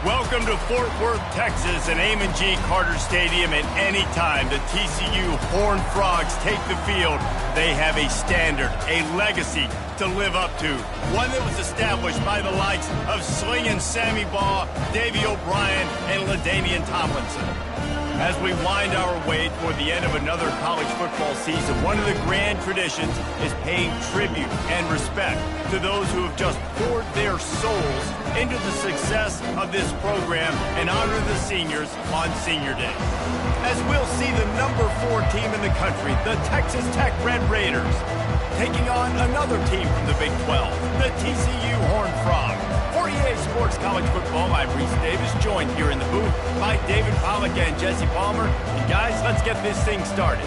Welcome to Fort Worth, Texas, and Amon G. Carter Stadium. At any time the TCU Horned Frogs take the field, they have a standard, a legacy to live up to. One that was established by the likes of Slingin' Sammy Baugh, Davey O'Brien, and LaDainian Tomlinson. As we wind our way toward the end of another college football season, one of the grand traditions is paying tribute and respect to those who have just poured their souls into the success of this program and honor the seniors on Senior Day. As we'll see the number 4 team in the country, the Texas Tech Red Raiders, taking on another team from the Big 12, the TCU Horned Frogs. For EA Sports College Football, I'm Reese Davis, joined here in the booth by David Pollack and Jesse Palmer. And guys, let's get this thing started.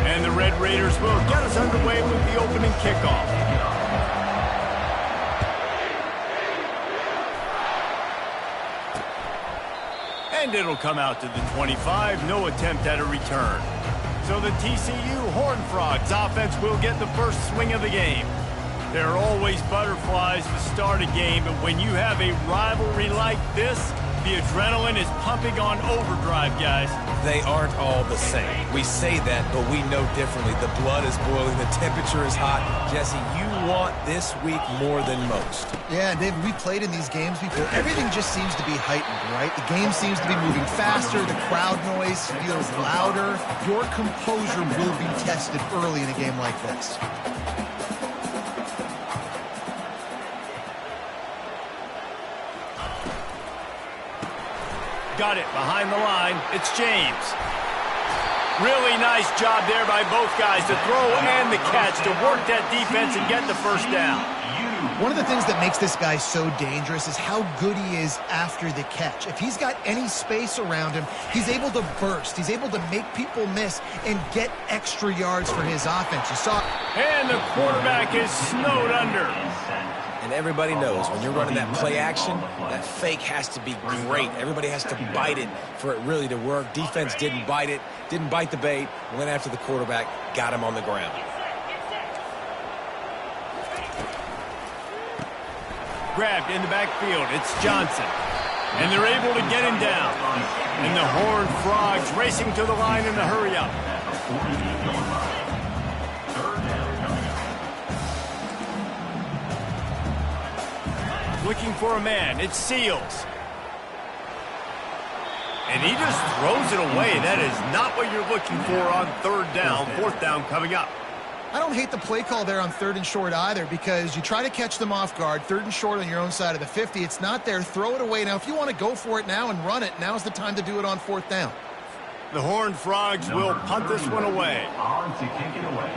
And the Red Raiders will get us underway with the opening kickoff. And it'll come out to the 25, no attempt at a return. So the TCU Horned Frogs offense will get the first swing of the game. There are always butterflies to start a game, but when you have a rivalry like this, the adrenaline is pumping on overdrive, guys. They aren't all the same. We say that, but we know differently. The blood is boiling. The temperature is hot. Jesse, you want this week more than most. Yeah, David, we played in these games before. Everything just seems to be heightened, right? The game seems to be moving faster. The crowd noise feels louder. Your composure will be tested early in a game like this. Got it behind the line. It's James. Really nice job there by both guys to throw and the catch to work that defense and get the first down. One of the things that makes this guy so dangerous is how good he is after the catch. If he's got any space around him, he's able to burst. He's able to make people miss and get extra yards for his offense. You saw. And the quarterback is snowed under. And everybody knows when you're running that play action, that fake has to be great. Everybody has to bite it for it really to work. Defense didn't bite it, didn't bite the bait, went after the quarterback, got him on the ground. Grabbed in the backfield, it's Johnson. And they're able to get him down. And the Horned Frogs racing to the line in a hurry-up. Looking for a man, it's Seals. And he just throws it away. That is not what you're looking for on third down. Fourth down coming up. I don't hate the play call there on 3rd and short either, because you try to catch them off guard. 3rd and short on your own side of the 50. It's not there. Throw it away. Now, if you want to go for it now and run it, now's the time to do it on 4th down. The Horned Frogs will punt this one away. On to kick it away.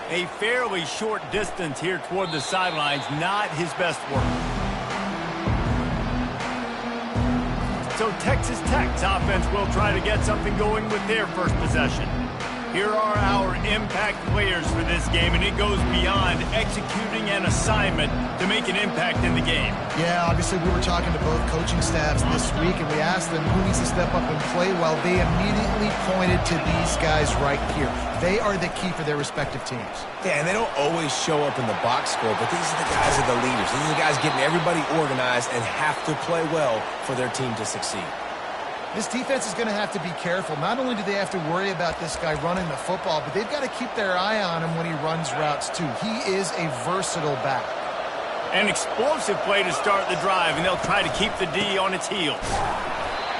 A fairly short distance here toward the sidelines, not his best work. So Texas Tech's offense will try to get something going with their first possession. Here are our impact players for this game, and it goes beyond executing an assignment to make an impact in the game. Yeah, obviously we were talking to both coaching staffs this week, and we asked them who needs to step up and play well. They immediately pointed to these guys right here. They are the key for their respective teams. Yeah, and they don't always show up in the box score, but these are the guys that are the leaders. These are the guys getting everybody organized and have to play well for their team to succeed. This defense is going to have to be careful. Not only do they have to worry about this guy running the football, but they've got to keep their eye on him when he runs routes too. He is a versatile back. An explosive play to start the drive, and they'll try to keep the D on its heels.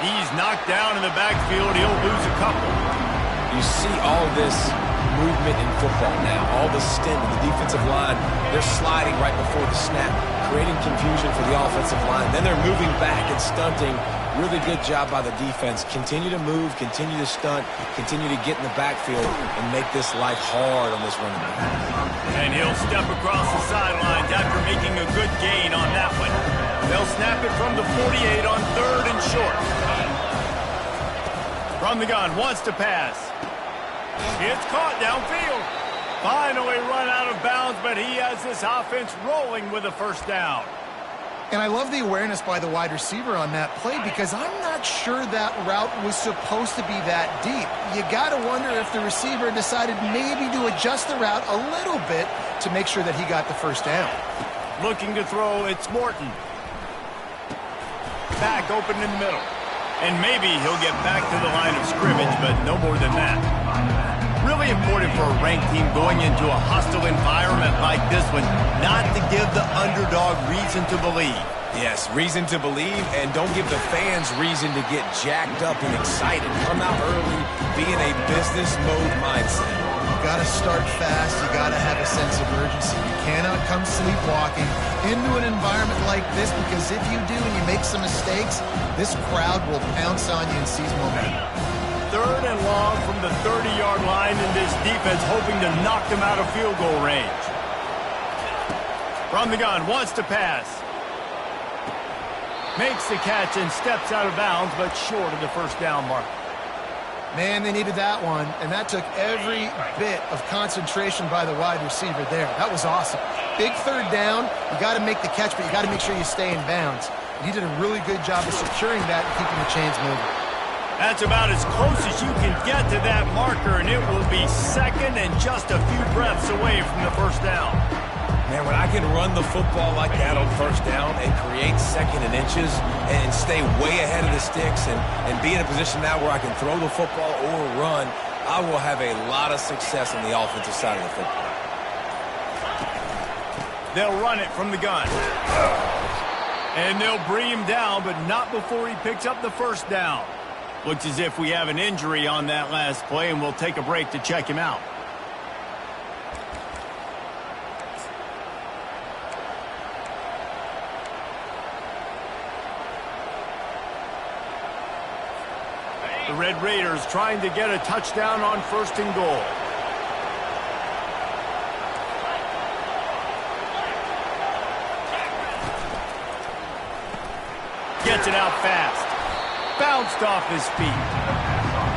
He's knocked down in the backfield. He'll lose a couple. You see all this movement in football now. All the stint of the defensive line. They're sliding right before the snap, creating confusion for the offensive line. Then they're moving back and stunting. Really good job by the defense. Continue to move, continue to stunt, continue to get in the backfield and make this life hard on this running back. And he'll step across the sidelines after making a good gain on that one. They'll snap it from the 48 on 3rd and short. From the gun, wants to pass. It's caught downfield. Finally run out of bounds, but he has this offense rolling with a first down. And I love the awareness by the wide receiver on that play because I'm not sure that route was supposed to be that deep. You got to wonder if the receiver decided maybe to adjust the route a little bit to make sure that he got the first down. Looking to throw, it's Morton. Back open in the middle. And maybe he'll get back to the line of scrimmage, but no more than that. Really important for a ranked team going into a hostile environment like this one, not to give the underdog reason to believe. Yes, reason to believe, and don't give the fans reason to get jacked up and excited. Come out early, be in a business mode mindset. You got to start fast. You got to have a sense of urgency. You cannot come sleepwalking into an environment like this because if you do and you make some mistakes, this crowd will pounce on you and seize momentum. 3rd and long from the 30-yard line, and this defense hoping to knock them out of field goal range. From the gun, wants to pass. Makes the catch and steps out of bounds, but short of the first down mark. Man, they needed that one, and that took every bit of concentration by the wide receiver there. That was awesome. Big 3rd down. You got to make the catch, but you got to make sure you stay in bounds. And he did a really good job of securing that and keeping the chains moving. That's about as close as you can get to that marker, and it will be 2nd and just a few breaths away from the first down. Man, when I can run the football like that on 1st down and create 2nd and inches and stay way ahead of the sticks and be in a position now where I can throw the football or run, I will have a lot of success on the offensive side of the football. They'll run it from the gun. And they'll bring him down, but not before he picks up the first down. Looks as if we have an injury on that last play, and we'll take a break to check him out. The Red Raiders trying to get a touchdown on 1st and goal. Gets it out fast. Bounced off his feet.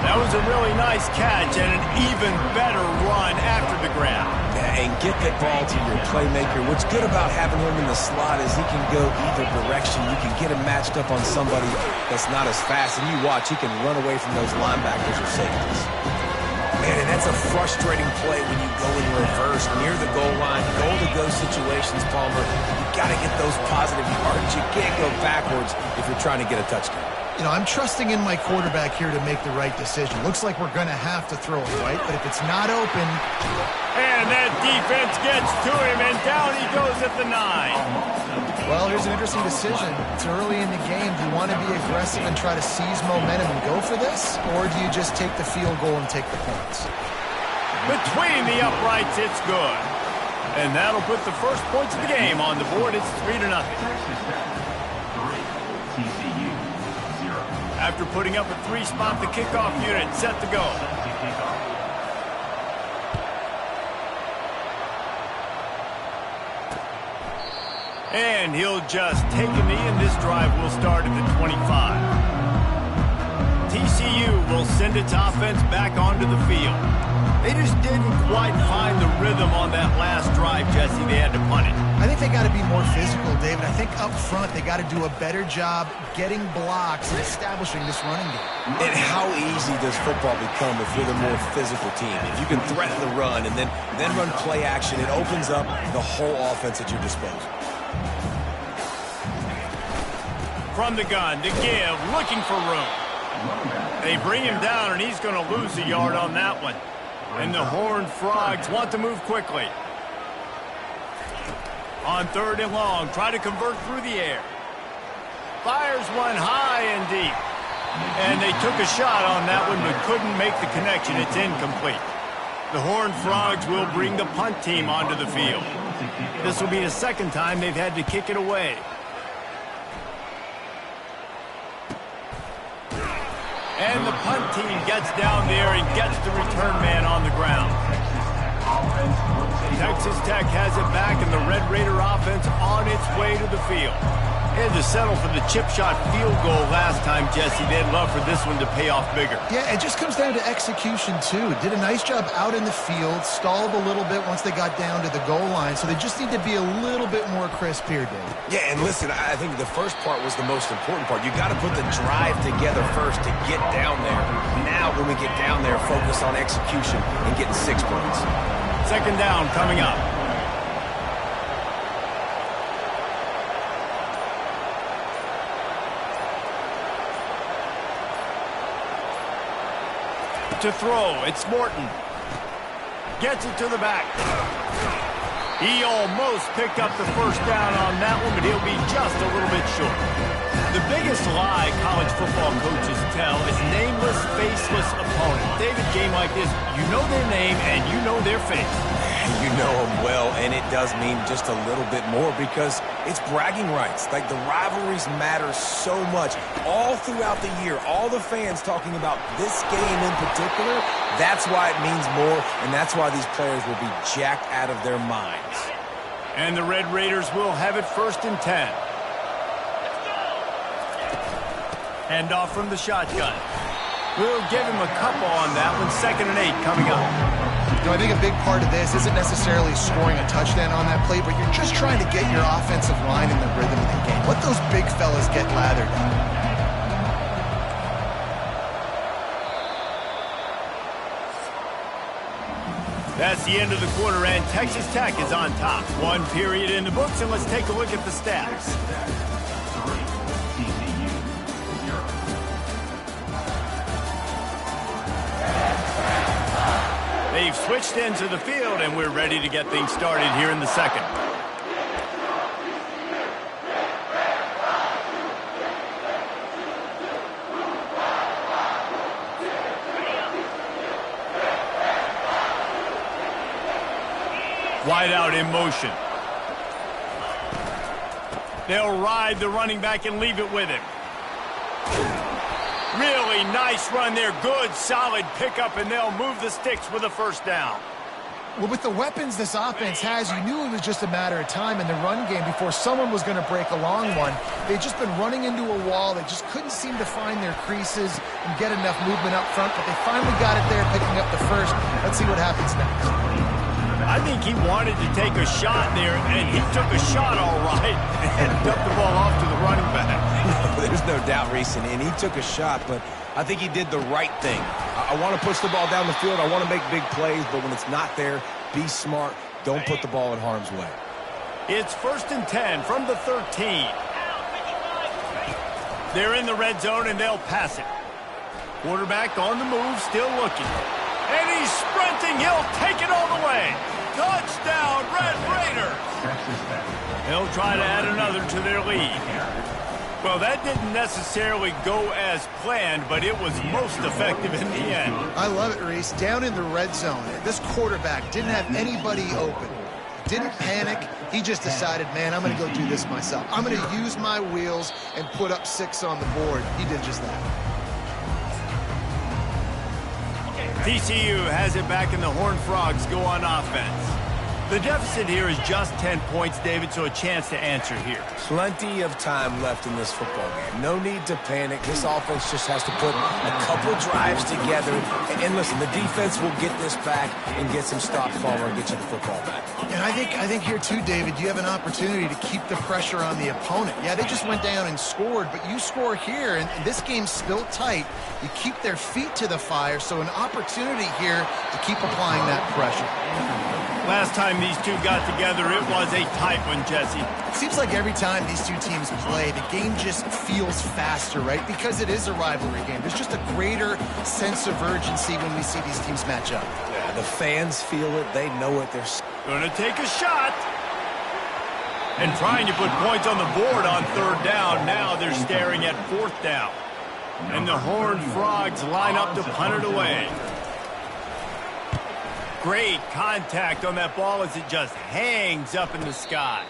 That was a really nice catch and an even better run after the grab. Yeah, and get the ball to your playmaker. What's good about having him in the slot is he can go either direction. You can get him matched up on somebody that's not as fast, and you watch, he can run away from those linebackers or safeties. Man, and that's a frustrating play when you go in reverse near the goal line, goal-to-go situations, Palmer. You got to get those positive yards. You can't go backwards if you're trying to get a touchdown. You know, I'm trusting in my quarterback here to make the right decision. Looks like we're going to have to throw it, right? But if it's not open... And that defense gets to him, and down he goes at the 9. Well, here's an interesting decision. It's early in the game. Do you want to be aggressive and try to seize momentum and go for this? Or do you just take the field goal and take the points? Between the uprights, it's good. And that'll put the first points of the game on the board. It's 3-0. TCU, 0. After putting up a 3-spot, the kickoff unit set to go. And he'll just take a knee, and this drive will start at the 25. TCU will send its offense back onto the field. They just didn't quite find the rhythm on that last drive, Jesse. They had to punt it. I think they got to be more physical, David. I think up front they got to do a better job getting blocks and establishing this running game. And how easy does football become if you're the more physical team? If you can threaten the run and then run play action, it opens up the whole offense at your disposal. From the gun to give, looking for room. They bring him down, and he's going to lose a yard on that one. And the Horned Frogs want to move quickly. On 3rd and long, try to convert through the air. Fires one high and deep. And they took a shot on that one, but couldn't make the connection. It's incomplete. The Horned Frogs will bring the punt team onto the field. This will be the 2nd time they've had to kick it away. And the punt team gets down there and gets the return man on the ground. Texas Tech has it back, and the Red Raider offense on its way to the field. Had to settle for the chip shot field goal last time, Jesse. They'd love for this one to pay off bigger. Yeah, it just comes down to execution, too. Did a nice job out in the field, stalled a little bit once they got down to the goal line, so they just need to be a little bit more crisp here, Dave. Yeah, and listen, I think the first part was the most important part. You got to put the drive together first to get down there. Now, when we get down there, focus on execution and getting 6 points. Second down coming up. To throw, it's Morton. Gets it to the back. He almost picked up the first down on that one, but he'll be just a little bit short. The biggest lie college football coaches tell is nameless, faceless opponent. David, game like this, you know their name and you know their face. You know them well, and it does mean just a little bit more because it's bragging rights. Like, the rivalries matter so much. All throughout the year, all the fans talking about this game in particular, that's why it means more, and that's why these players will be jacked out of their minds. And the Red Raiders will have it 1st and 10. Hand off from the shotgun. We'll give him a couple on that one. 2nd and 8 coming up. You know, I think a big part of this isn't necessarily scoring a touchdown on that play, but you're just trying to get your offensive line in the rhythm of the game. Let those big fellas get lathered up. That's the end of the quarter, and Texas Tech is on top. 1 period in the books, and let's take a look at the stats. TCU 0. They've switched into the field, and we're ready to get things started here in the second. Wide out in motion. They'll ride the running back and leave it with him. Really nice run there. Good, solid pickup, and they'll move the sticks with a 1st down. Well, with the weapons this offense has, you knew it was just a matter of time in the run game before someone was going to break a long one. They'd just been running into a wall. They just couldn't seem to find their creases and get enough movement up front, but they finally got it there, picking up the first. Let's see what happens next. I think he wanted to take a shot there, and he took a shot all right and dumped the ball off to the running back. There's no doubt, Reese, and he took a shot, but I think he did the right thing. I want to push the ball down the field. I want to make big plays, but when it's not there, be smart. Don't put the ball in harm's way. It's 1st and 10 from the 13. They're in the red zone, and they'll pass it. Quarterback on the move, still looking. And he's sprinting. He'll take it all the way. Touchdown, Red Raiders. They'll try to add another to their lead. Well, that didn't necessarily go as planned, but it was most effective in the end. I love it, Reese. Down in the red zone, this quarterback didn't have anybody open. Didn't panic. He just decided, man, I'm going to go do this myself. I'm going to use my wheels and put up 6 on the board. He did just that. TCU has it back, and the Horned Frogs go on offense. The deficit here is just 10 points, David, so a chance to answer here. Plenty of time left in this football game. No need to panic. This offense just has to put a couple drives together. And listen, the defense will get this back and get some stops forward and get you the football back. And I think here too, David, you have an opportunity to keep the pressure on the opponent. Yeah, they just went down and scored, but you score here, and this game's still tight. You keep their feet to the fire, so an opportunity here to keep applying that pressure. Last time these two got together, it was a tight one, Jesse. It seems like every time these two teams play, the game just feels faster, right? Because it is a rivalry game. There's just a greater sense of urgency when we see these teams match up. Yeah, the fans feel it. They know it. They're going to take a shot. And trying to put points on the board on 3rd down. Now they're staring at 4th down. And the Horned Frogs line up to punt it away. Great contact on that ball as it just hangs up in the sky.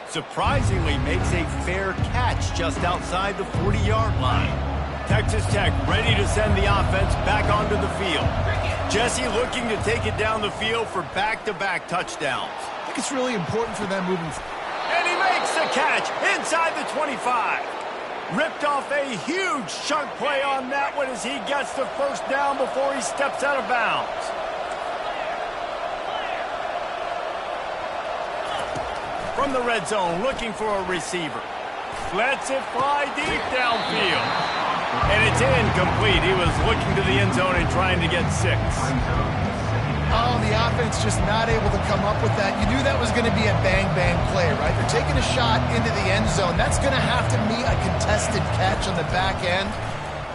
Surprisingly makes a fair catch just outside the 40-yard line. Texas Tech ready to send the offense back onto the field. Jesse looking to take it down the field for back-to-back touchdowns. I think it's really important for them moving forward. And he makes Makes the catch inside the 25. Ripped off a huge chunk play on that one as he gets the first down before he steps out of bounds. From the red zone, looking for a receiver. Lets it fly deep downfield. And it's incomplete. He was looking to the end zone and trying to get 6. Oh, the offense just not able to come up with that. You knew that was going to be a bang-bang play, right? They're taking a shot into the end zone. That's going to have to be a contested catch on the back end,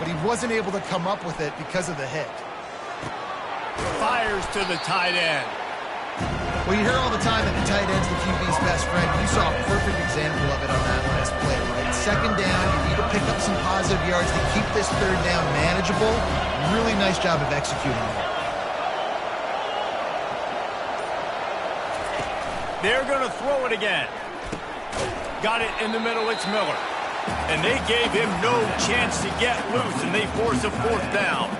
but he wasn't able to come up with it because of the hit. Fires to the tight end. Well, you hear all the time that the tight end's the QB's best friend. You saw a perfect example of it on that last play, right? Second down, you need to pick up some positive yards to keep this third down manageable. Really nice job of executing it. They're going to throw it again. Got it in the middle. It's Miller. And they gave him no chance to get loose, and they force a 4th down.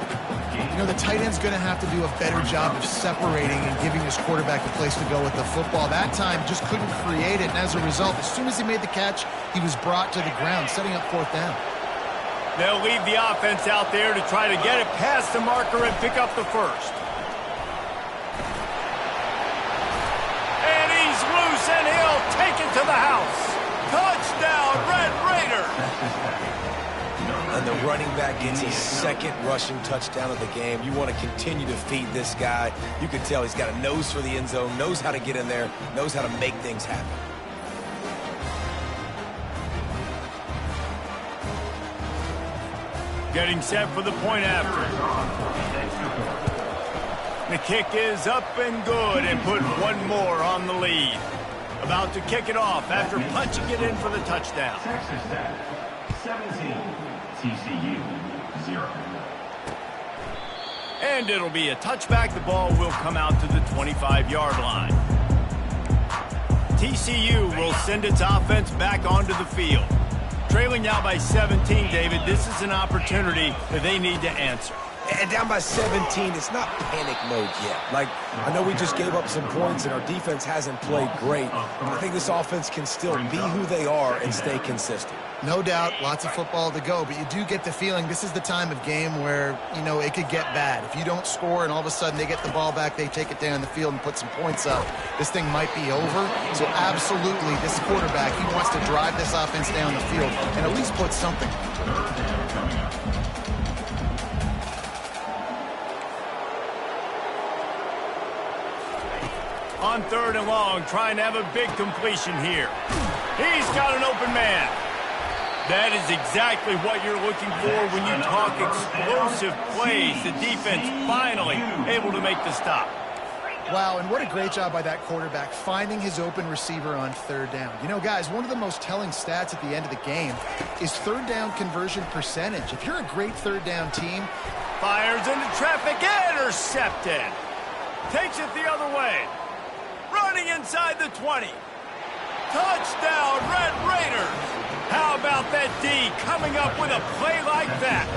You know, the tight end's going to have to do a better job of separating and giving his quarterback a place to go with the football. That time just couldn't create it, and as a result, as soon as he made the catch, he was brought to the ground, setting up 4th down. They'll leave the offense out there to try to get it past the marker and pick up the first. And he'll take it to the house. Touchdown, Red Raiders. And the running back gets his 2nd rushing touchdown of the game. You want to continue to feed this guy. You can tell he's got a nose for the end zone, knows how to get in there, knows how to make things happen. Getting set for the point after. The kick is up and good and put one more on the lead. About to kick it off after punching it in for the touchdown. Texas Tech, 17, TCU, 0. And it'll be a touchback. The ball will come out to the 25-yard line. TCU will send its offense back onto the field. Trailing now by 17, David, this is an opportunity that they need to answer. And down by 17, it's not panic mode yet. Like, I know we just gave up some points and our defense hasn't played great, but I think this offense can still be who they are and stay consistent. No doubt, lots of football to go, but you do get the feeling this is the time of game where, you know, it could get bad. If you don't score and all of a sudden they get the ball back, they take it down the field and put some points up, this thing might be over. So absolutely, this quarterback, he wants to drive this offense down the field and at least put something. On 3rd and long, trying to have a big completion here. He's got an open man. That is exactly what you're looking for when you talk explosive plays. The defense finally able to make the stop. Wow, and what a great job by that quarterback, finding his open receiver on 3rd down. You know, guys, one of the most telling stats at the end of the game is 3rd down conversion percentage. If you're a great 3rd down team... Fires into traffic, intercepted. Takes it the other way. Running inside the 20. Touchdown, Red Raiders. How about that D coming up with a play like that?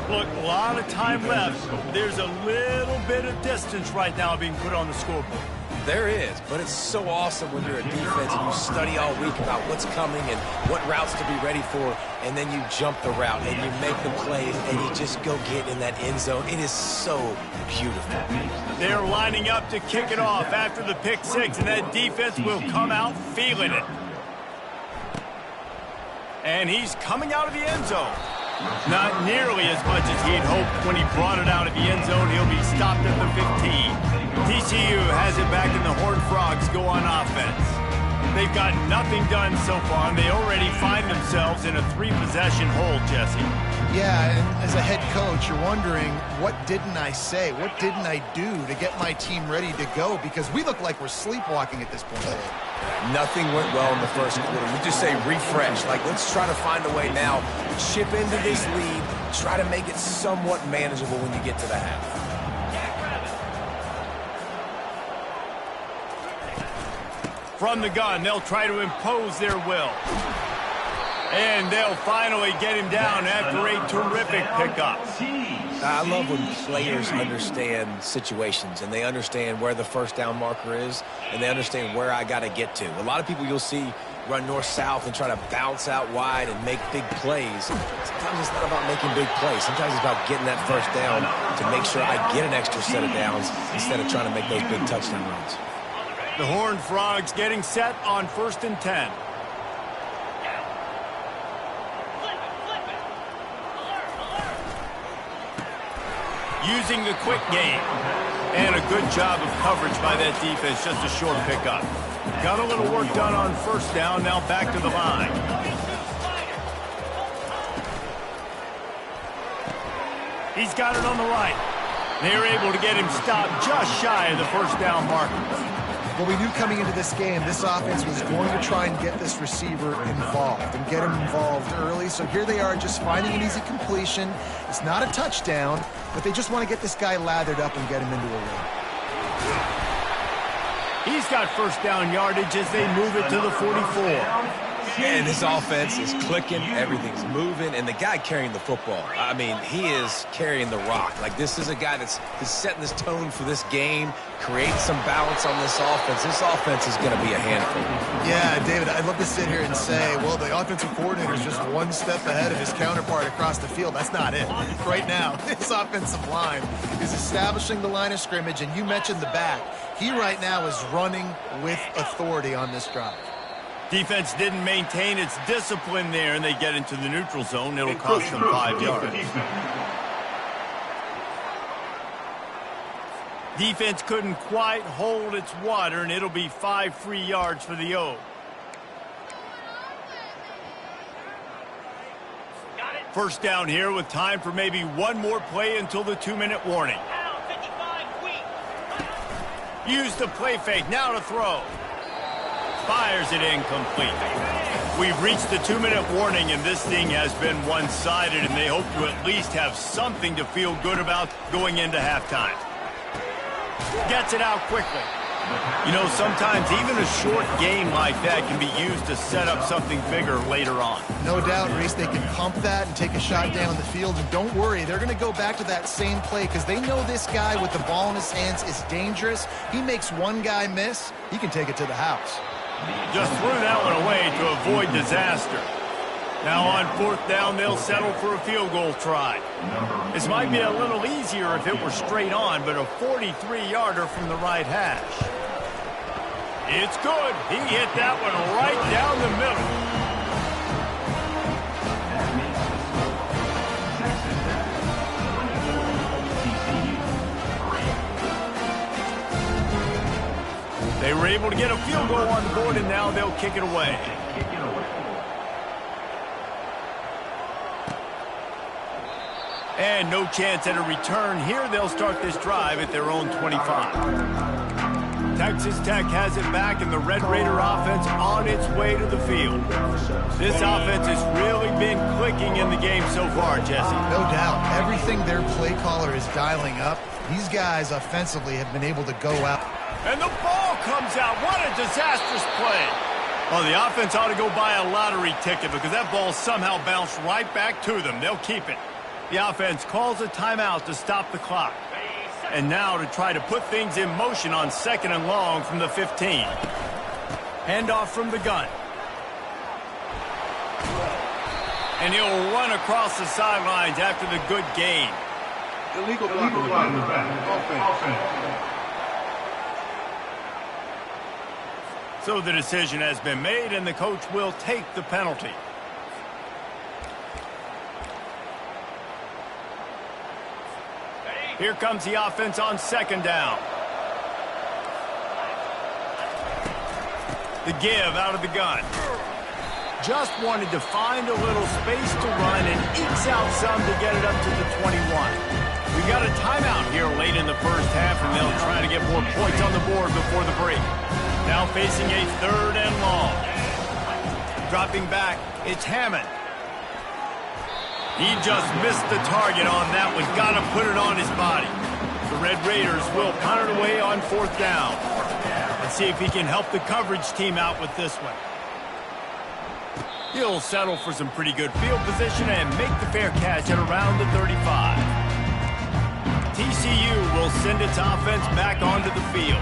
Look, a lot of time left. There's a little bit of distance right now being put on the scoreboard. There is, but it's so awesome when you're a defense and you study all week about what's coming and what routes to be ready for, and then you jump the route and you make the plays and you just go get in that end zone. It is so beautiful. They're lining up to kick it off after the pick 6, and that defense will come out feeling it. And he's coming out of the end zone. Not nearly as much as he'd hoped when he brought it out of the end zone. He'll be stopped at the 15. TCU has it back, and the Horned Frogs go on offense. They've got nothing done so far, and they already find themselves in a 3-possession hole, Jesse. Yeah, and as a head coach, you're wondering, what didn't I say? What didn't I do to get my team ready to go? Because we look like we're sleepwalking at this point. Nothing went well in the first quarter. You just say refresh. Like, let's try to find a way now. Chip into this lead. Try to make it somewhat manageable when you get to the half. From the gun, they'll try to impose their will. And they'll finally get him down after a terrific pickup. I love when players understand situations and they understand where the first down marker is and they understand where I got to get to. A lot of people you'll see run north-south and try to bounce out wide and make big plays. Sometimes it's not about making big plays. Sometimes it's about getting that first down to make sure I get an extra set of downs instead of trying to make those big touchdown runs. The Horned Frogs getting set on 1st and 10. Using the quick game. And a good job of coverage by that defense, just a short pickup. Got a little work done on 1st down, now back to the line. He's got it on the right. They're able to get him stopped just shy of the 1st down marker. Well, we knew coming into this game, this offense was going to try and get this receiver involved and get him involved early. So here they are just finding an easy completion. It's not a touchdown, but they just want to get this guy lathered up and get him into a win. He's got 1st down yardage as they move it to the 44. And this offense is clicking, everything's moving, and the guy carrying the football, I mean, he is carrying the rock. Like, this is a guy he's setting this tone for this game, creating some balance on this offense. This offense is going to be a handful. Yeah, David, I'd love to sit here and say, well, the offensive coordinator is just one step ahead of his counterpart across the field. That's not it. Right now, this offensive line is establishing the line of scrimmage, and you mentioned the back. He right now is running with authority on this drive. Defense didn't maintain its discipline there, and they get into the neutral zone. It'll cost them 5 yards. Defense couldn't quite hold its water, and it'll be 5 free yards for the O. First down here with time for maybe one more play until the 2-minute warning. Use the play fake, now to throw. Fires it incomplete. We've reached the 2-minute warning, and this thing has been one-sided, and they hope to at least have something to feel good about going into halftime. Gets it out quickly. You know, sometimes even a short game like that can be used to set up something bigger later on. No doubt, Reese, they can pump that and take a shot down the field. And don't worry, they're going to go back to that same play because they know this guy with the ball in his hands is dangerous. He makes one guy miss, he can take it to the house. Just threw that one away to avoid disaster. Now on 4th down, they'll settle for a field goal try. This might be a little easier if it were straight on, but a 43-yarder from the right hash. It's good. He hit that one right down the middle. They were able to get a field goal on the board, and now they'll kick it away. And no chance at a return here. They'll start this drive at their own 25. Texas Tech has it back, and the Red Raider offense on its way to the field. This offense has really been clicking in the game so far, Jesse. No doubt. Everything their play caller is dialing up, these guys offensively have been able to go out. And the ball comes out. What a disastrous play. Well, the offense ought to go buy a lottery ticket because that ball somehow bounced right back to them. They'll keep it. The offense calls a timeout to stop the clock. And now to try to put things in motion on 2nd and long from the 15. Handoff from the gun. And he'll run across the sidelines after the good gain. Illegal block in the back. Offense. So the decision has been made, and the coach will take the penalty. Here comes the offense on 2nd down. The give out of the gun. Just wanted to find a little space to run and ekes out some to get it up to the 21. We got a timeout here late in the first half, and they'll try to get more points on the board before the break. Now facing a 3rd and long. Dropping back, it's Hammond. He just missed the target on that one. Got to put it on his body. The Red Raiders will punt it away on 4th down. Let's see if he can help the coverage team out with this one. He'll settle for some pretty good field position and make the fair catch at around the 35. TCU will send its offense back onto the field.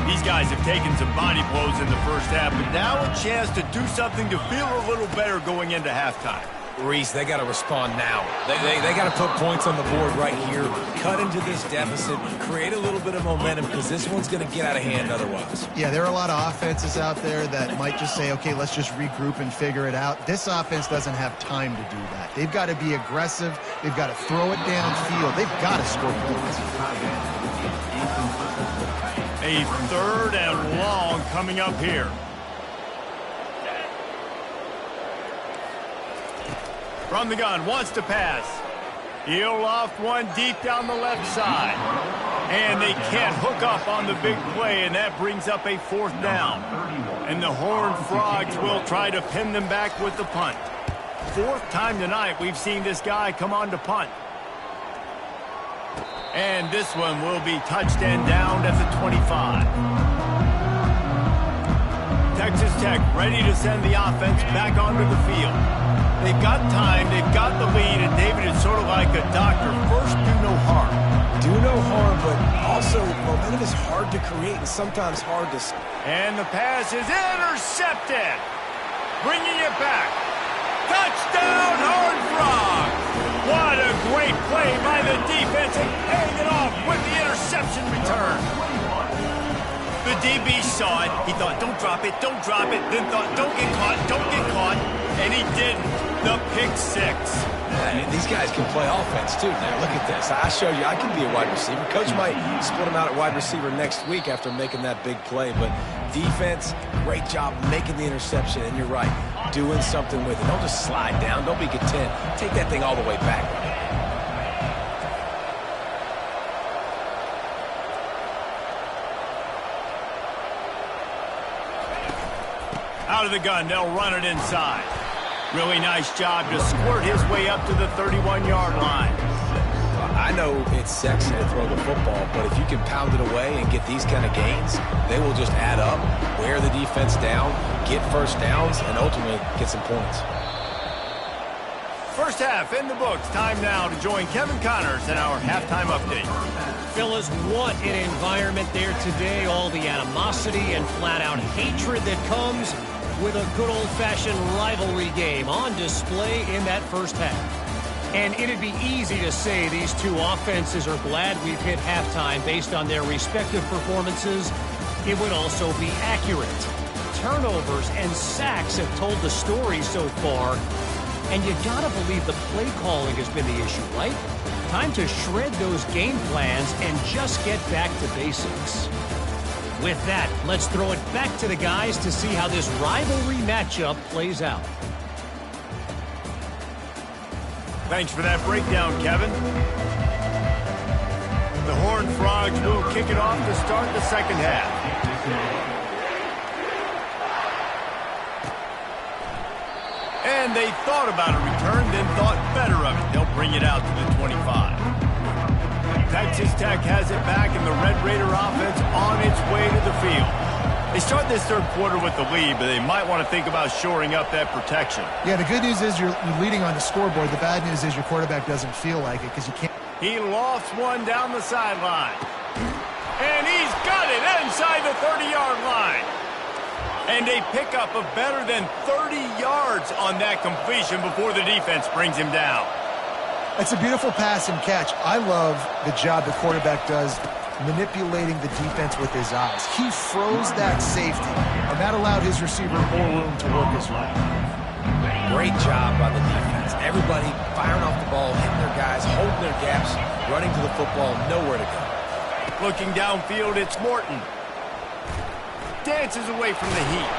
These guys have taken some body blows in the first half, but now a chance to do something to feel a little better going into halftime. Reese, they got to respond now. They got to put points on the board right here, cut into this deficit, create a little bit of momentum, because this one's going to get out of hand otherwise. Yeah, there are a lot of offenses out there that might just say, okay, let's just regroup and figure it out. This offense doesn't have time to do that. They've got to be aggressive. They've got to throw it downfield. They've got to score points. A 3rd and long coming up here. From the gun, wants to pass. He'll loft one deep down the left side. And they can't hook up on the big play, and that brings up a 4th down. And the Horned Frogs will try to pin them back with the punt. 4th time tonight we've seen this guy come on to punt. And this one will be touched and down at the 25. Texas Tech ready to send the offense back onto the field. They've got time, they've got the lead, and David is sort of like a doctor. First, do no harm. Do no harm, but also momentum is hard to create and sometimes hard to... And the pass is intercepted. Bringing it back. Touchdown, Horned Frogs! What a great play by the defense, and paying it off with the interception return. The DB saw it. He thought, don't drop it, then thought, don't get caught, and he didn't. The pick 6. These guys can play offense, too. Now, look at this. I showed you I can be a wide receiver. Coach might split him out at wide receiver next week after making that big play, but defense, great job making the interception, and you're right, doing something with it. Don't just slide down. Don't be content. Take that thing all the way back. Out of the gun, they'll run it inside. Really nice job to squirt his way up to the 31-yard line. I know it's sexy to throw the football, but if you can pound it away and get these kind of gains, they will just add up, wear the defense down, get first downs, and ultimately get some points. First half in the books. Time now to join Kevin Connors in our halftime update. Fellas, what an environment there today. All the animosity and flat-out hatred that comes with a good old-fashioned rivalry game on display in that first half. And it'd be easy to say these two offenses are glad we've hit halftime based on their respective performances. It would also be accurate. Turnovers and sacks have told the story so far. And you gotta believe the play calling has been the issue, right? Time to shred those game plans and just get back to basics. With that, let's throw it back to the guys to see how this rivalry matchup plays out. Thanks for that breakdown, Kevin. The Horned Frogs will kick it off to start the second half. And they thought about a return, then thought better of it. They'll bring it out to the 25. Texas Tech has it back, and the Red Raider offense on its way to the field. They start this third quarter with the lead, but they might want to think about shoring up that protection. Yeah, the good news is you're leading on the scoreboard. The bad news is your quarterback doesn't feel like it because you can't. He lofts one down the sideline. And he's got it inside the 30-yard line. And they pick up a better than 30 yards on that completion before the defense brings him down. It's a beautiful pass and catch. I love the job the quarterback does manipulating the defense with his eyes. He froze that safety, and that allowed his receiver more room to work his way. Great job by the defense. Everybody firing off the ball, hitting their guys, holding their gaps, running to the football, nowhere to go. Looking downfield, it's Morton. Dances away from the heat.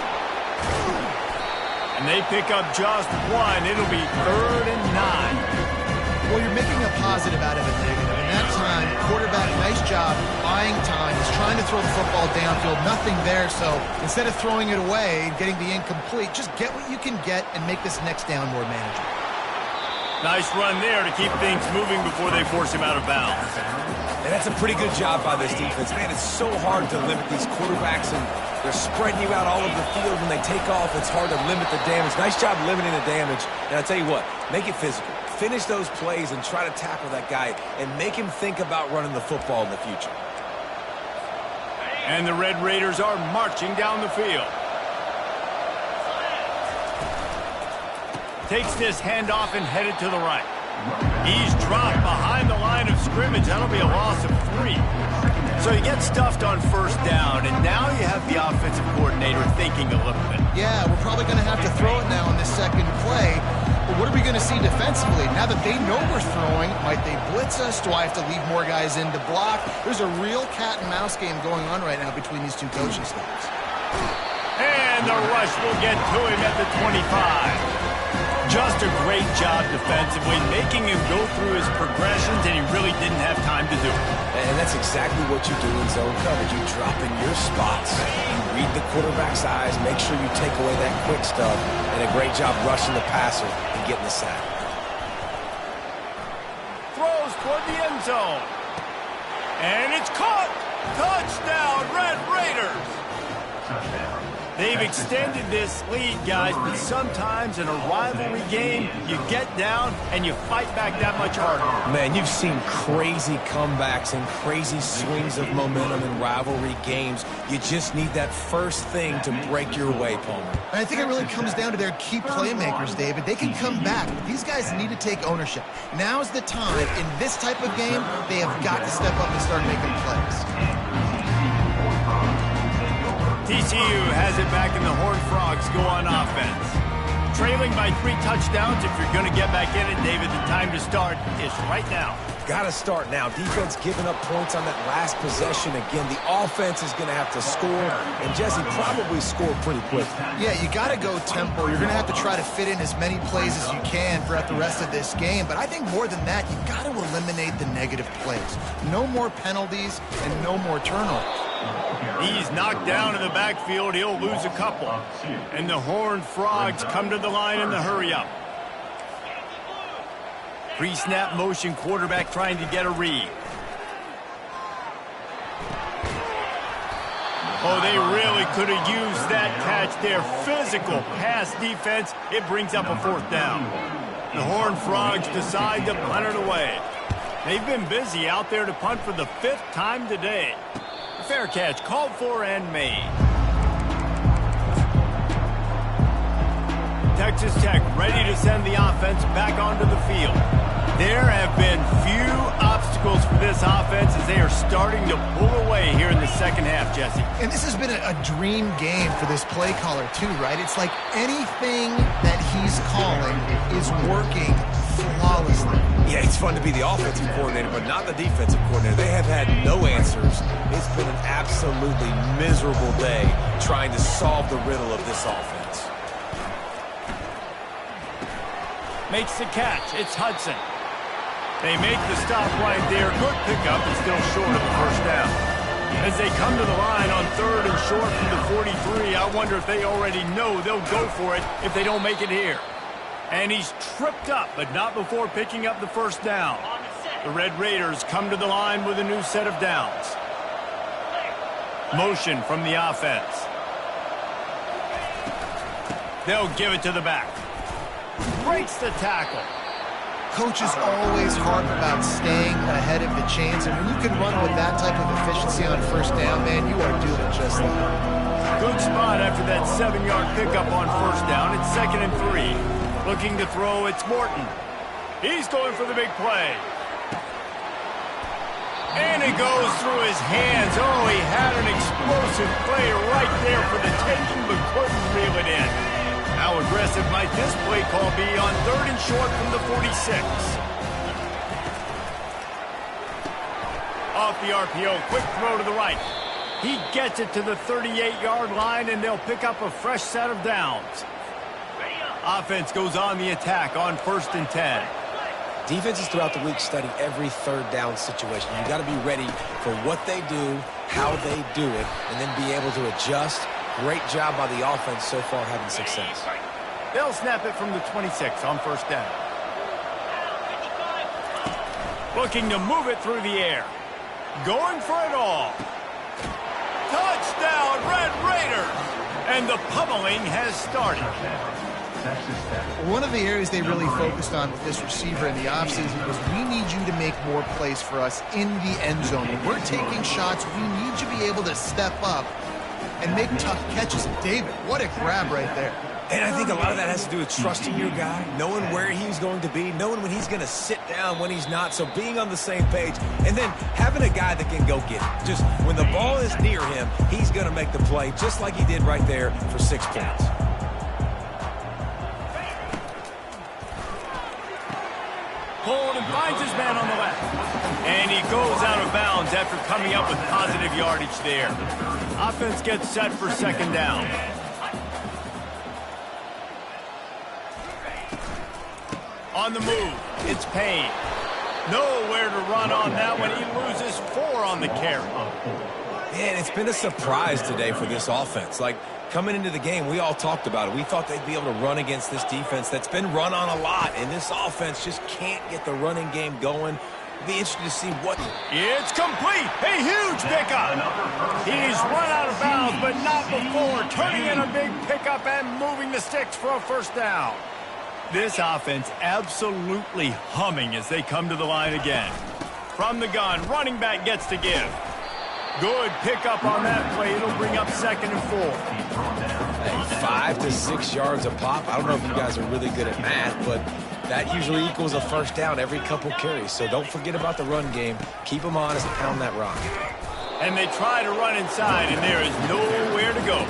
And they pick up just one. It'll be 3rd and 9. Well, you're making a positive out of a negative. And that time, quarterback, nice job, buying time. He's trying to throw the football downfield. Nothing there, so instead of throwing it away and getting the incomplete, just get what you can get and make this next down more manageable. Nice run there to keep things moving before they force him out of bounds. And that's a pretty good job by this defense. Man, it's so hard to limit these quarterbacks, and they're spreading you out all over the field. When they take off, it's hard to limit the damage. Nice job limiting the damage. And I'll tell you what, make it physical. Finish those plays and try to tackle that guy and make him think about running the football in the future. And the Red Raiders are marching down the field. Takes this handoff and headed to the right. He's dropped behind the line of scrimmage. That'll be a loss of 3. So you get stuffed on first down, and now you have the offensive coordinator thinking a little bit. Yeah, we're probably going to have to throw it now on this second play. But what are we going to see defensively? Now that they know we're throwing, might they blitz us? Do I have to leave more guys in to block? There's a real cat and mouse game going on right now between these two coaching staffs. And the rush will get to him at the 25. Just a great job defensively, making him go through his progressions, and he really didn't have time to do it. And that's exactly what you do in zone coverage. You drop in your spots, you read the quarterback's eyes, make sure you take away that quick stuff, and a great job rushing the passer and getting the sack. Throws toward the end zone. And it's caught. Touchdown, Red Raiders. They've extended this lead, guys, but sometimes in a rivalry game, you get down and you fight back that much harder. Man, you've seen crazy comebacks and crazy swings of momentum in rivalry games. You just need that first thing to break your way, Palmer. And I think it really comes down to their key playmakers, David. They can come back, but these guys need to take ownership. Now's the time. In this type of game, they have got to step up and start making plays. TCU has it back, and the Horned Frogs go on offense. Trailing by 3 touchdowns. If you're going to get back in it, David, the time to start is right now. Got to start now. Defense giving up points on that last possession. Again, the offense is going to have to score, and Jesse probably scored pretty quickly. Yeah, you got to go tempo. You're going to have to try to fit in as many plays as you can throughout the rest of this game. But I think more than that, you got to eliminate the negative plays. No more penalties and no more turnovers. He's knocked down in the backfield. He'll lose a couple. And the Horned Frogs come to the line in the hurry-up. Pre-snap motion quarterback trying to get a read. Oh, they really could have used that catch there. Physical pass defense. It brings up a 4th down. The Horned Frogs decide to punt it away. They've been busy out there to punt for the 5th time today. Fair catch called for and made. Texas Tech ready to send the offense back onto the field. There have been few obstacles for this offense as they are starting to pull away here in the second half, Jesse. And this has been a dream game for this play caller too, right? It's like anything that he's calling is working flawlessly. Yeah, it's fun to be the offensive coordinator, but not the defensive coordinator. They have had no answers. It's been an absolutely miserable day trying to solve the riddle of this offense. Makes the catch. It's Hudson. They make the stop right there. Good pickup, and still short of the 1st down. As they come to the line on 3rd and short from the 43, I wonder if they already know they'll go for it if they don't make it here. And he's tripped up, but not before picking up the 1st down. The Red Raiders come to the line with a new set of downs. Motion from the offense. They'll give it to the back. Breaks the tackle. Coaches always harp about staying ahead of the chains, and when you can run with that type of efficiency on 1st down, man, you are doing just that. Good spot after that 7-yard pickup on 1st down. It's 2nd and 3. Looking to throw, it's Morton. He's going for the big play. And it goes through his hands. Oh, he had an explosive play right there for the taking, but couldn't reel it in. How aggressive might this play call be on 3rd and short from the 46? Off the RPO, quick throw to the right. He gets it to the 38-yard line, and they'll pick up a fresh set of downs. Offense goes on the attack on 1st and 10. Defenses throughout the week study every 3rd down situation. You got to be ready for what they do, how they do it, and then be able to adjust. Great job by the offense so far having success. They'll snap it from the 26 on 1st down. Looking to move it through the air. Going for it all. Touchdown, Red Raiders! And the pummeling has started. One of the areas they really focused on with this receiver in the offseason was we need you to make more plays for us in the end zone. When we're taking shots, we need you to be able to step up and make tough catches. David, what a grab right there. And I think a lot of that has to do with trusting your guy, knowing where he's going to be, knowing when he's going to sit down, when he's not, so being on the same page, and then having a guy that can go get it. Just when the ball is near him, he's going to make the play, just like he did right there for 6 points. Hold and finds his man on the left. And he goes out of bounds after coming up with positive yardage there. Offense gets set for second down. On the move, it's Payne. Nowhere to run on that one. He loses 4 on the carry. Man, it's been a surprise today for this offense. Like, coming into the game, we all talked about it. We thought they'd be able to run against this defense that's been run on a lot, and this offense just can't get the running game going. It'll be interesting to see what... It's complete. A huge pickup. He's run out of bounds, but not before turning in a big pickup and moving the sticks for a first down. This offense absolutely humming as they come to the line again. From the gun, running back gets to give. Good pickup on that play. It'll bring up 2nd and 4. Hey, 5 to 6 yards a pop. I don't know if you guys are really good at math, but that usually equals a first down every couple carries. So don't forget about the run game. Keep them honest and pound that rock. And they try to run inside, and there is nowhere to go.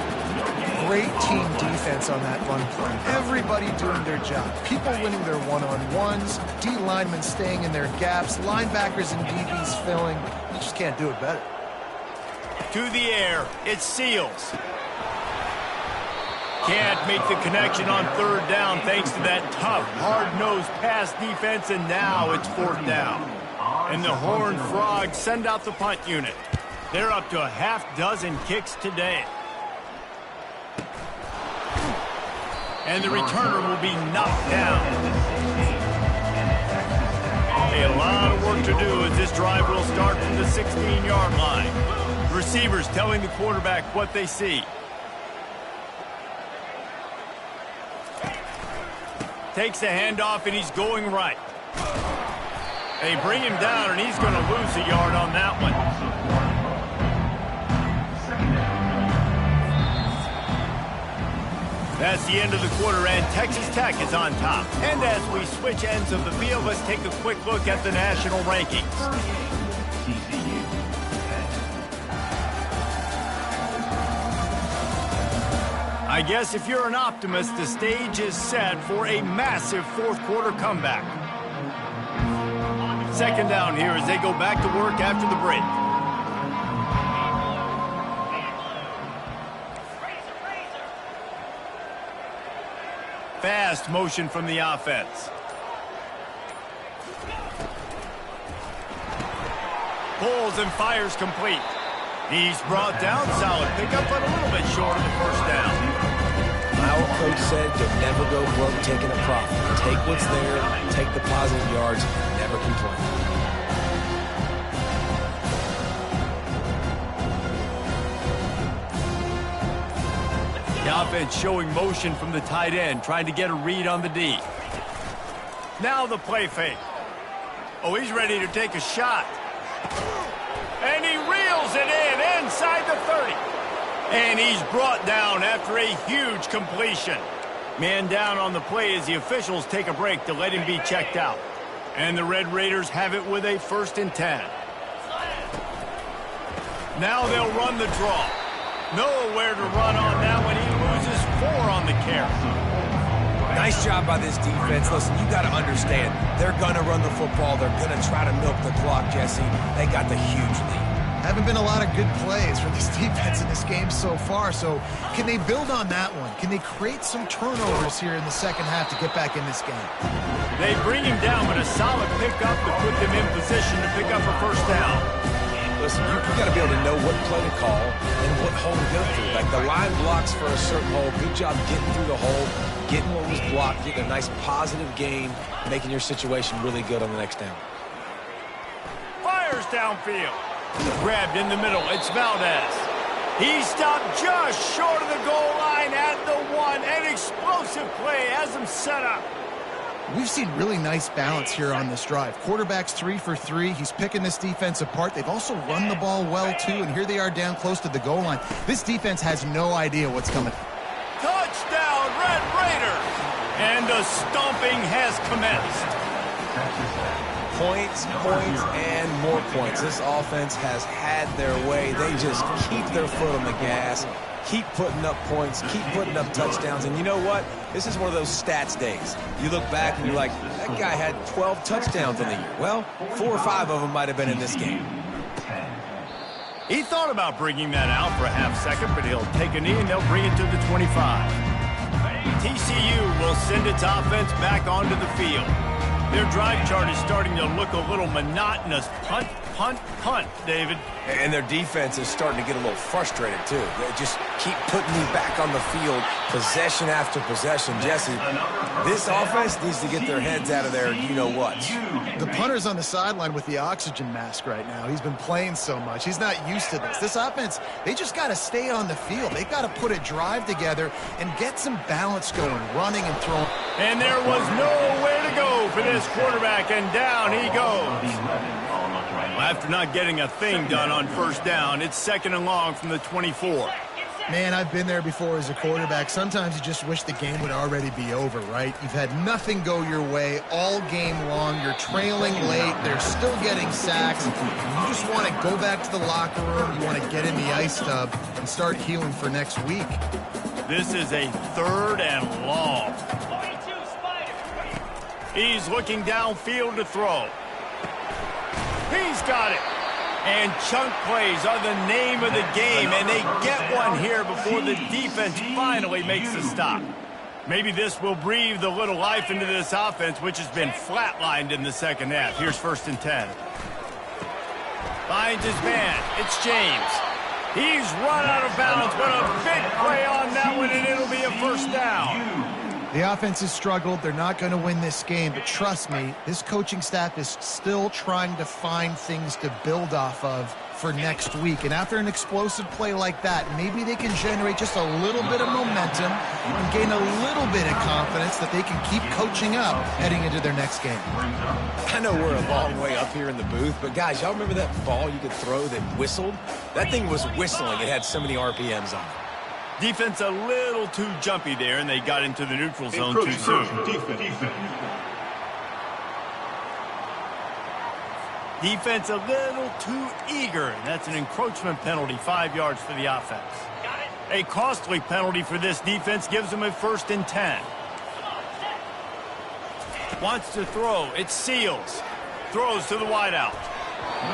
Great team defense on that run play. Everybody doing their job. People winning their one-on-ones, D linemen staying in their gaps, linebackers and DBs filling. You just can't do it better. To the air, it's Seals. Can't make the connection on 3rd down thanks to that tough, hard-nosed pass defense, and now it's 4th down. And the Horned Frogs send out the punt unit. They're up to a half-dozen kicks today. And the returner will be knocked down. A lot of work to do as this drive will start from the 16-yard line. Receivers telling the quarterback what they see. Takes the handoff, and he's going right. They bring him down, and he's going to lose a yard on that one. That's the end of the quarter, and Texas Tech is on top. And as we switch ends of the field, let's take a quick look at the national rankings. TCU. I guess if you're an optimist, the stage is set for a massive 4th quarter comeback. 2nd down here as they go back to work after the break. Fast motion from the offense. Pulls and fires complete. He's brought down. Solid pickup, but a little bit short of the first down. My old coach said you'll never go broke taking a profit. Take what's there, take the positive yards, never complain. The offense showing motion from the tight end, trying to get a read on the D. Now the play fake. Oh, he's ready to take a shot. And he reels it in inside the 30. And he's brought down after a huge completion. Man down on the play as the officials take a break to let him be checked out. And the Red Raiders have it with a 1st and 10. Now they'll run the draw. Nowhere to run on that one. He loses 4 on the carry. Nice job by this defense. Listen, you got to understand, they're going to run the football. They're going to try to milk the clock, Jesse. They got the huge lead. Haven't been a lot of good plays for this defense in this game so far, so can they build on that one? Can they create some turnovers here in the second half to get back in this game? They bring him down with a solid pickup to put them in position to pick up a first down. Listen, you got to be able to know what play to call and what hole to go through. Like the line blocks for a certain hole. Good job getting through the hole, getting what was blocked, getting a nice positive gain, making your situation really good on the next down. fires downfield. Grabbed in the middle. It's Valdez. He stopped just short of the goal line at the 1. An explosive play has him set up. We've seen really nice balance here on this drive. Quarterback's 3 for 3. He's picking this defense apart. They've also run the ball well, too, and here they are down close to the goal line. This defense has no idea what's coming. Touchdown, Red Raiders! And the stomping has commenced. Points, and more points. This offense has had their way. They just keep their foot on the gas, keep putting up points, keep putting up touchdowns. And you know what? This is one of those stats days. You look back and you're like, that guy had 12 touchdowns on the year. Well, 4 or 5 of them might have been in this game. He thought about bringing that out for a half second, but he'll take a knee and they'll bring it to the 25. TCU will send its offense back onto the field. Their drive chart is starting to look a little monotonous. Punt, punt, punt, David. And their defense is starting to get a little frustrated, too. They just keep putting me back on the field, possession after possession. Jesse, this offense needs to get their heads out of there, you-know-what. The punter's on the sideline with the oxygen mask right now. He's been playing so much. He's not used to this. This offense, they just got to stay on the field. They've got to put a drive together and get some balance going, running and throwing. And there was nowhere to go for this quarterback, and down he goes. Well, after not getting a thing done on first down, it's 2nd and long from the 24. Man, I've been there before as a quarterback. Sometimes you just wish the game would already be over, right? You've had nothing go your way all game long. You're trailing late. They're still getting sacks. You just want to go back to the locker room. You want to get in the ice tub and start healing for next week. This is a 3rd and long. He's looking downfield to throw. He's got it. And chunk plays are the name of the game, and they get one here before the defense finally makes the stop. Maybe this will breathe a little life into this offense, which has been flatlined in the second half. Here's 1st and 10. Finds his man. It's James. He's run out of bounds, but a big play on that one, and it'll be a 1st down. The offense has struggled. They're not going to win this game, but trust me, this coaching staff is still trying to find things to build off of for next week. And after an explosive play like that, maybe they can generate just a little bit of momentum and gain a little bit of confidence that they can keep coaching up heading into their next game. I know we're a long way up here in the booth, but guys, y'all remember that ball you could throw that whistled? That thing was whistling. It had so many RPMs on it. Defense a little too jumpy there, and they got into the neutral zone too soon. Defense a little too eager. That's an encroachment penalty, 5 yards for the offense. A costly penalty for this defense gives them a 1st and 10. Wants to throw. It Seals. Throws to the wideout.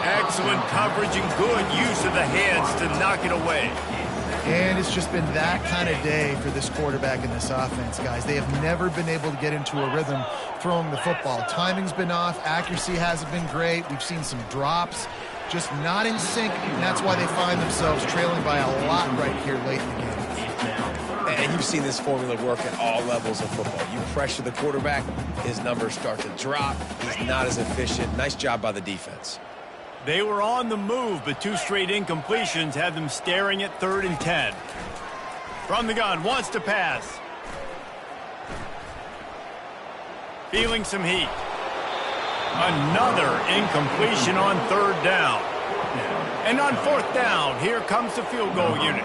Excellent coverage and good use of the hands to knock it away. And it's just been that kind of day for this quarterback in this offense, guys. They have never been able to get into a rhythm throwing the football. Timing's been off. Accuracy hasn't been great. We've seen some drops, just not in sync, and that's why they find themselves trailing by a lot right here late in the game. And you've seen this formula work at all levels of football. You pressure the quarterback, his numbers start to drop. He's not as efficient. Nice job by the defense. They were on the move, but 2 straight incompletions have them staring at 3rd and 10. From the gun, wants to pass. Feeling some heat. Another incompletion on 3rd down. And on 4th down, here comes the field goal unit.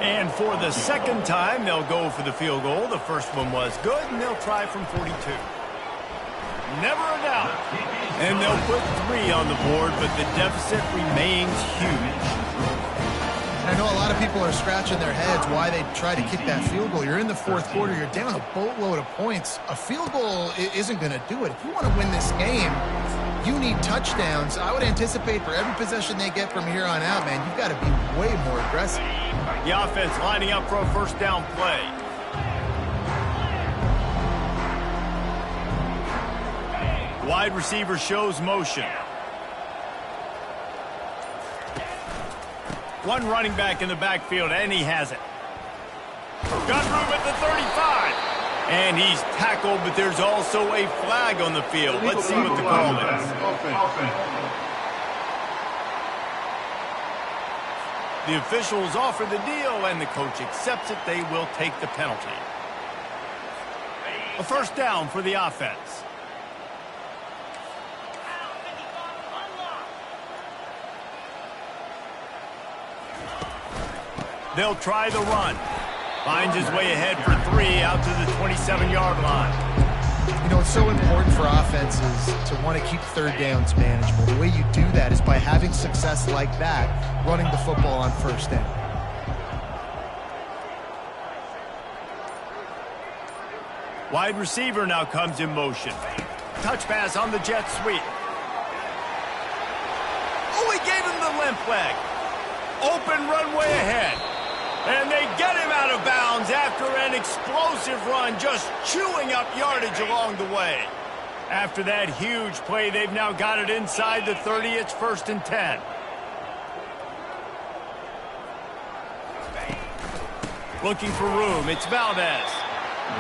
And for the 2nd time, they'll go for the field goal. The first one was good, and they'll try from 42. Never a doubt. And they'll put 3 on the board, but the deficit remains huge. I know a lot of people are scratching their heads why they try to kick that field goal. You're in the 4th quarter. You're down a boatload of points. A field goal isn't going to do it. If you want to win this game, you need touchdowns. I would anticipate for every possession they get from here on out, man, you've got to be way more aggressive. The offense lining up for a 1st down play. Wide receiver shows motion. One running back in the backfield, and he has it. Got room at the 35. And he's tackled, but there's also a flag on the field. Let's see what the call is. The officials offer the deal, and the coach accepts it. They will take the penalty. A first down for the offense. They'll try the run. Finds his way ahead for 3 out to the 27-yard line. You know, it's so important for offenses to want to keep third downs manageable. The way you do that is by having success like that, running the football on first down. Wide receiver now comes in motion. Touch pass on the jet sweep. Oh, he gave him the limp leg. Open runway ahead. And they get him out of bounds after an explosive run, just chewing up yardage along the way. After that huge play, they've now got it inside the 30. It's 1st and 10. Looking for room. It's Valdez.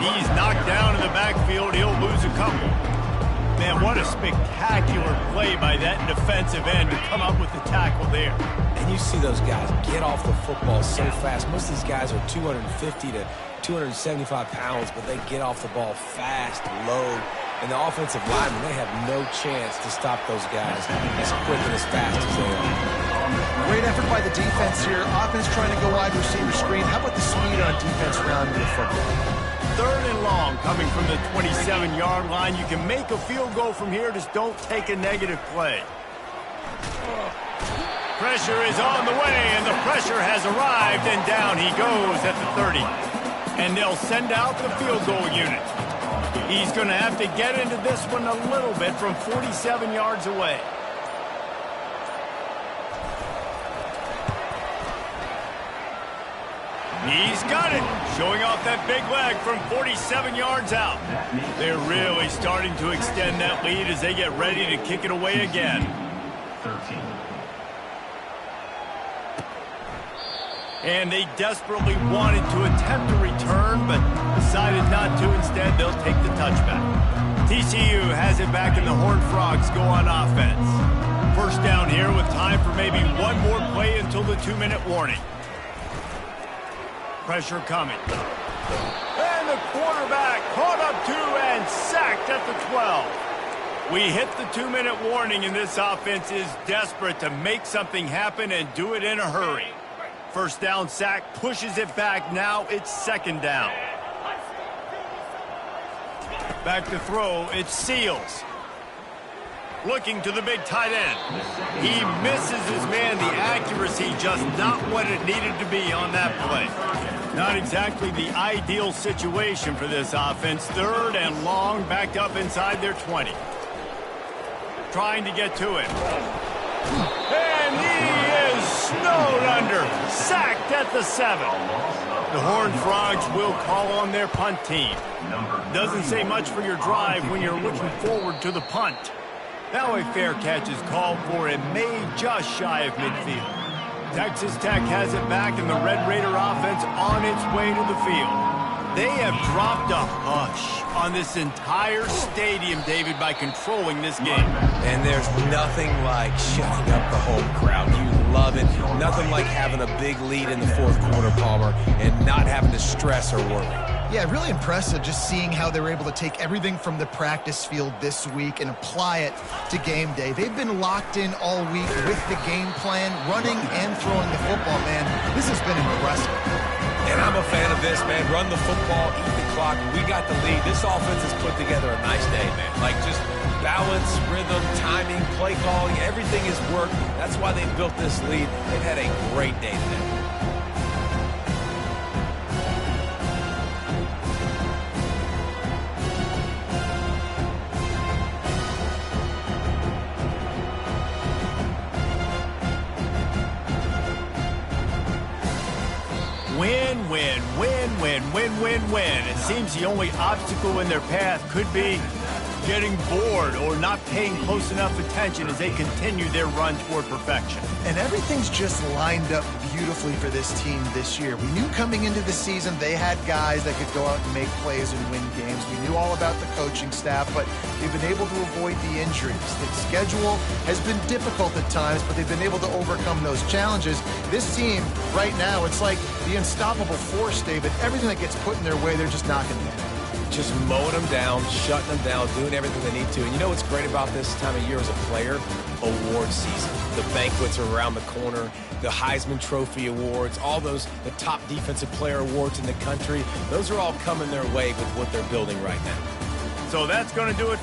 He's knocked down in the backfield. He'll lose a couple. Man, what a spectacular play by that defensive end to come up with the tackle there. And you see those guys get off the football so fast. Most of these guys are 250 to 275 pounds, but they get off the ball fast, low. And the offensive linemen, they have no chance to stop those guys as quick and as fast as they are. Great effort by the defense here. Offense trying to go wide receiver screen. How about the speed on defense rounding the football? 3rd and long coming from the 27-yard line. You can make a field goal from here. Just don't take a negative play. Pressure is on the way, and the pressure has arrived, and down he goes at the 30. And they'll send out the field goal unit. He's going to have to get into this one a little bit from 47 yards away. He's got it, showing off that big leg from 47 yards out. They're really starting to extend that lead as they get ready to kick it away again. 13. And they desperately wanted to attempt a return, but decided not to. Instead, they'll take the touchback. TCU has it back, and the Horned Frogs go on offense. First down here with time for maybe one more play until the 2-minute warning. Pressure coming. And the quarterback caught up to and sacked at the 12. We hit the 2-minute warning, and this offense is desperate to make something happen and do it in a hurry. First down sack pushes it back. Now it's 2nd down. Back to throw. It's Seals. Looking to the big tight end. He misses his man. The accuracy just not what it needed to be on that play. Not exactly the ideal situation for this offense. 3rd and long, back up inside their 20. Trying to get to it. And he is snowed under. Sacked at the 7. The Horned Frogs will call on their punt team. Doesn't say much for your drive when you're looking forward to the punt. Now a fair catch is called for and made just shy of midfield. Texas Tech has it back, and the Red Raider offense on its way to the field. They have dropped a hush on this entire stadium, David, by controlling this game. And there's nothing like shutting up the home crowd. You love it. Nothing like having a big lead in the 4th quarter, Palmer, and not having to stress or worry. Yeah, really impressive just seeing how they were able to take everything from the practice field this week and apply it to game day. They've been locked in all week with the game plan, running and throwing the football, man. This has been impressive. And I'm a fan of this, man. Run the football, eat the clock. We got the lead. This offense has put together a nice day, man. Like just balance, rhythm, timing, play calling, everything has worked. That's why they built this lead. They've had a great day today. Win, win, win, win, win, win, win. It seems the only obstacle in their path could be getting bored or not paying close enough attention as they continue their run toward perfection. And everything's just lined up beautifully for this team this year. We knew coming into the season they had guys that could go out and make plays and win games. We knew all about the coaching staff, but they've been able to avoid the injuries. The schedule has been difficult at times, but they've been able to overcome those challenges. This team right now, it's like the unstoppable force, David. Everything that gets put in their way, they're just knocking down. Just mowing them down, shutting them down, doing everything they need to. And you know what's great about this time of year as a player? Award season. The banquets are around the corner, the Heisman Trophy awards, all those, the top defensive player awards in the country. Those are all coming their way with what they're building right now. So that's going to do it